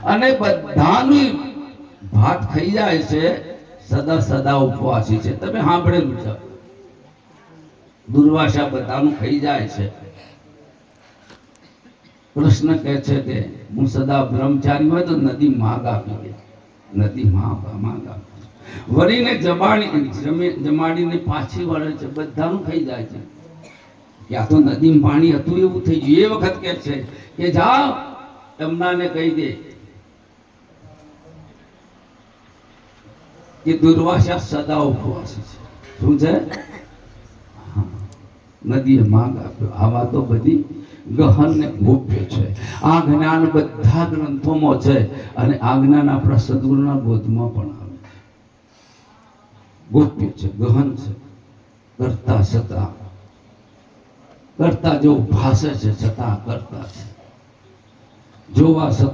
અને બધાની ભાત ખાઈ જાય છે, સદા સદા ઉપવાસી છે. તમે સાંભળેલું છે, દુર્વાસા બધાનું ખાઈ જાય છે. કૃષ્ણ કહે છે કે હું સદા બ્રહ્મચારી હોય તો નદી માગ આપી દે, નદી માગ આપી વળીને જમાડીને પાછી વળે છે, બધાનું ખાઈ જાય છે. ત્યાં તો નદીમાં પાણી હતું એવું થઈ ગયું. એ વખત કે છે કે જાઓ એમનાને કહી દે કે દુર્વાસા સદા ઉપવાસી છે. શું છે? નદીએ માંગ આપ્યો. આવા તો બધી ગહન ને ગોપ્ય છે. આ જ્ઞાન બધા ગ્રંથોમાં છે અને આ જ્ઞાન આપણા સદગુરુના બોધમાં પણ આવે છે. ગોપ્ય છે, ગહન છે, કરતા છતાં કરતા જેવું ભાષે છે છતાં કરતા છે, જોવા છતાં